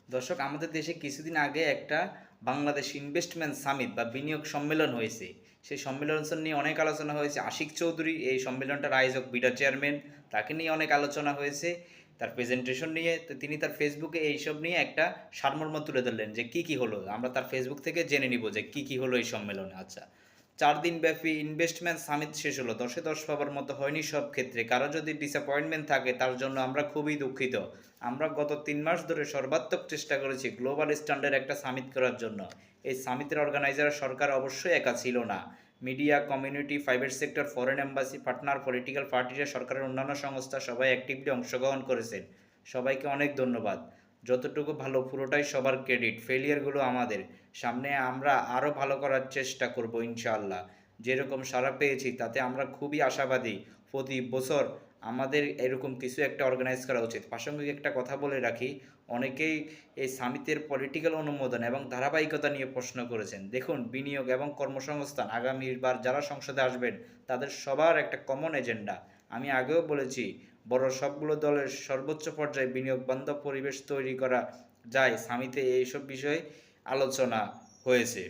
দর্শক, আমাদের দেশে কিছুদিন আগে একটা বাংলাদেশ ইনভেস্টমেন্ট সামিট বা বিনিয়োগ সম্মেলন হয়েছে। সেই সম্মেলন নিয়ে অনেক আলোচনা হয়েছে। আশিক চৌধুরী এই সম্মেলনটার আয়োজক, বিডা চেয়ারম্যান, তাকে নিয়ে অনেক আলোচনা হয়েছে। তার প্রেজেন্টেশন নিয়ে তো তিনি তার ফেসবুকে এইসব নিয়ে একটা সারমর্ম তুলে ধরলেন যে কি কি হলো। আমরা তার ফেসবুক থেকে জেনে নিব যে কি কি হলো এই সম্মেলনে। আচ্ছা, 4 দিন ব্যাপী ইনভেস্টমেন্ট সামিট শেষ হলো। 10-10 পাবার মতো হয়নি সব ক্ষেত্রে। কারো যদি ডিসঅ্যাপয়েন্টমেন্ট থাকে তার জন্য আমরা খুবই দুঃখিত। আমরা গত 3 মাস ধরে সর্বাত্মক চেষ্টা করেছি গ্লোবাল স্ট্যান্ডার্ড একটা সামিট করার জন্য। এই সামিটের অর্গানাইজার সরকার অবশ্যই একা ছিল না। Media, community, private sector, foreign embassy, partner, political পার্টিরা, সরকারের অন্যান্য সংস্থা সবাই অ্যাক্টিভলি অংশগ্রহণ করেছেন। সবাইকে অনেক ধন্যবাদ। যতটুকু ভালো পুরোটাই সবার ক্রেডিট, ফেলিয়ারগুলো আমাদের। সামনে আমরা আরও ভালো করার চেষ্টা করব ইনশাআল্লাহ। যেরকম সাড়া পেয়েছি তাতে আমরা খুবই আশাবাদী। প্রতি বছর আমাদের এরকম কিছু একটা অর্গানাইজ করা উচিত। প্রাসঙ্গিক একটা কথা বলে রাখি, অনেকেই এই সামিটের পলিটিক্যাল অনুমোদন এবং ধারাবাহিকতা নিয়ে প্রশ্ন করেছেন। দেখুন, বিনিয়োগ এবং কর্মসংস্থান আগামীবার যারা সংসদে আসবেন তাদের সবার একটা কমন এজেন্ডা। আমি আগেও বলেছি, বড় সবগুলো দলের সর্বোচ্চ পর্যায়ে বিনিয়োগ বান্ধব পরিবেশ তৈরি করা যায়। সামিটে এইসব বিষয়ে আলোচনা হয়েছে।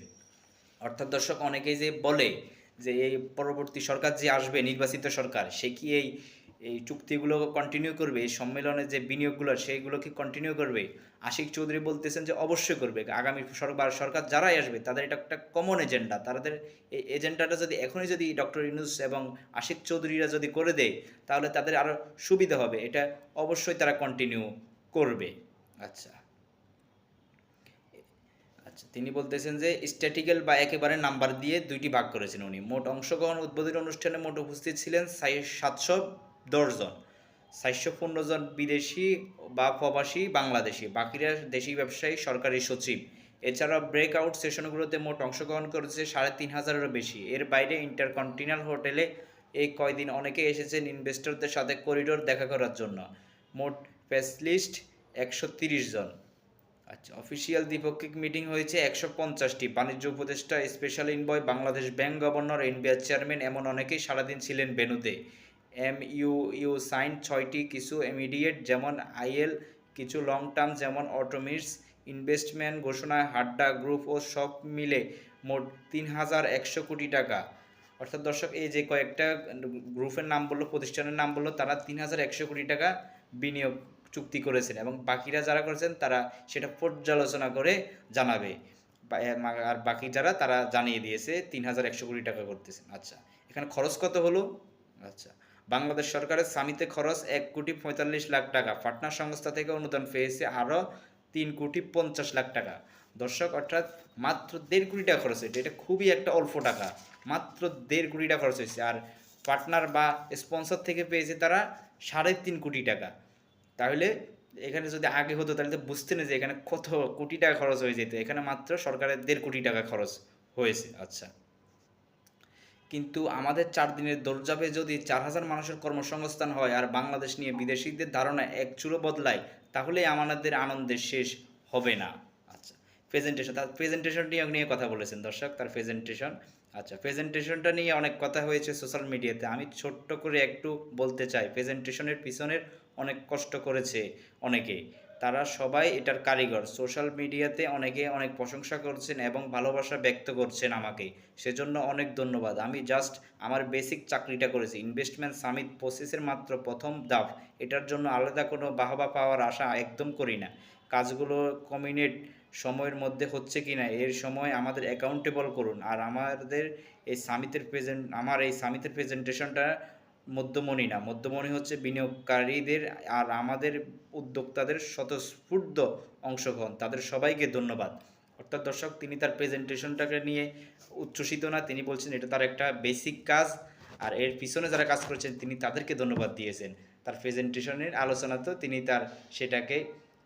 অর্থাৎ দর্শক, অনেকেই যে বলে যে এই পরবর্তী সরকার যে আসবে, নির্বাচিত সরকার, সে কি এই এই চুক্তিগুলো কন্টিনিউ করবে, এই সম্মেলনে যে বিনিয়োগগুলো সেইগুলো কি কন্টিনিউ করবে? আশিক চৌধুরী বলতেছেন যে অবশ্যই করবে। আগামী সরকার যারাই আসবে তাদের এটা একটা কমন এজেন্ডা। তাদের এই এজেন্ডাটা যদি এখনই যদি ডক্টর ইউনূস এবং আশিক চৌধুরীরা যদি করে দেয় তাহলে তাদের আরও সুবিধা হবে। এটা অবশ্যই তারা কন্টিনিউ করবে। আচ্ছা আচ্ছা, তিনি বলতেছেন যে স্ট্যাটিক্যাল বা একেবারে নাম্বার দিয়ে দুইটি ভাগ করেছেন উনি। মোট অংশগ্রহণ উদ্বোধনী অনুষ্ঠানে মোট উপস্থিত ছিলেন 710 জন। 415 জন বিদেশি বা প্রবাসী বাংলাদেশি, বাকিরা দেশি ব্যবসায়ী, সরকারি সচিব। এছাড়াও ব্রেকআউট সেশনগুলোতে মোট অংশগ্রহণ করেছে 3500-এরও বেশি। এর বাইরে ইন্টারকন্টিনেন্টাল হোটেলে এই কয়দিন অনেকে এসেছেন ইনভেস্টরদের সাথে করিডোর দেখা করার জন্য। মোট প্যানেলিস্ট 130 জন। আচ্ছা, অফিসিয়াল দ্বিপক্ষিক মিটিং হয়েছে 150টি। বাণিজ্য উপদেষ্টা, special envoy, Bangladesh bank governor, NBR chairman, এমন অনেকেই সারাদিন ছিলেন ভেন্যুতে। এমইউ সাইন 6টি, কিছু ইমিডিয়েট যেমন আইএল, কিছু লং টার্ম যেমন অটোমিটস। ইনভেস্টমেন্ট ঘোষণা হাড্ডা গ্রুপ ও সব মিলে মোট 3100 কোটি টাকা। অর্থাৎ দর্শক, এই যে কয়েকটা গ্রুপের নাম বললো, প্রতিষ্ঠানের নাম বললো, তারা 3100 কোটি টাকা বিনিয়োগ চুক্তি করেছেন এবং বাকিরা যারা করেছেন তারা সেটা পর্যালোচনা করে জানাবে। আর বাকি যারা তারা জানিয়ে দিয়েছে 3100 কোটি টাকা করতেছেন। আচ্ছা, এখানে খরচ কত হলো? আচ্ছা, বাংলাদেশ সরকারের সামিতে খরচ 1,45,00,000 টাকা। পার্টনার সংস্থা থেকে অনুদান পেয়েছে আরও 3,50,00,000 টাকা। দর্শক, অর্থাৎ মাত্র 1.5 কোটি টাকা খরচ হয়েছে। এটা খুবই একটা অল্প টাকা, মাত্র 1.5 কোটি টাকা খরচ হয়েছে। আর পার্টনার বা স্পন্সর থেকে পেয়েছে তারা 3.5 কোটি টাকা। তাহলে এখানে যদি আগে হতো তাহলে তো বুঝতে না যে এখানে কত কোটি টাকা খরচ হয়ে যেত। এখানে মাত্র সরকারের 1.5 কোটি টাকা খরচ হয়েছে। আচ্ছা, কিন্তু আমাদের 4 দিনের দৌড়ঝাঁপে যদি 4,000 মানুষের কর্মসংস্থান হয় আর বাংলাদেশ নিয়ে বিদেশিদের ধারণা এক চুলো বদলায়, তাহলে আমাদের আনন্দের শেষ হবে না। আচ্ছা, তার প্রেজেন্টেশনটি নিয়ে কথা বলেছেন দর্শক, তার প্রেজেন্টেশন। আচ্ছা, প্রেজেন্টেশনটা নিয়ে অনেক কথা হয়েছে সোশ্যাল মিডিয়াতে। আমি ছোট্ট করে একটু বলতে চাই, প্রেজেন্টেশনের পিছনের অনেক কষ্ট করেছে অনেকেই। তারা সবাই এটার কারিগর। সোশ্যাল মিডিয়াতে অনেকে অনেক প্রশংসা করছেন এবং ভালোবাসা ব্যক্ত করছেন আমাকে, সেজন্য অনেক ধন্যবাদ। আমি জাস্ট আমার বেসিক চাকরিটা করেছি। ইনভেস্টমেন্ট সামিট প্রসেসের মাত্র প্রথম ধাপ। এটার জন্য আলাদা কোনো বাহবা পাওয়ার আশা একদম করি না। কাজগুলো কমিউনিট সময়ের মধ্যে হচ্ছে কি না এর সময় আমাদের অ্যাকাউন্টেবল করুন। আর আমার এই সামিটের প্রেজেন্টেশনটা মধ্যমণি না, মধ্যমণি হচ্ছে বিনিয়োগকারীদের আর আমাদের উদ্যোক্তাদের স্বতঃস্ফূর্ত অংশগ্রহণ। তাদের সবাইকে ধন্যবাদ। অর্থাৎ দর্শক, তিনি তার প্রেজেন্টেশনটাকে নিয়ে উচ্ছ্বসিত না, তিনি বলছেন এটা তার একটা বেসিক কাজ। আর এর পিছনে যারা কাজ করেছেন তিনি তাদেরকে ধন্যবাদ দিয়েছেন। তার প্রেজেন্টেশনের আলোচনা তো তিনি সেটাকে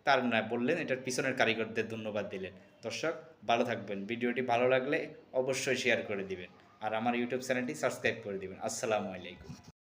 তার না বললেন, এটার পিছনের কারিগরদের ধন্যবাদ দিলেন। দর্শক, ভালো থাকবেন। ভিডিওটি ভালো লাগলে অবশ্যই শেয়ার করে দিবেন আর আমার ইউটিউব চ্যানেলটি সাবস্ক্রাইব করে দিবেন। আসসালামু আলাইকুম।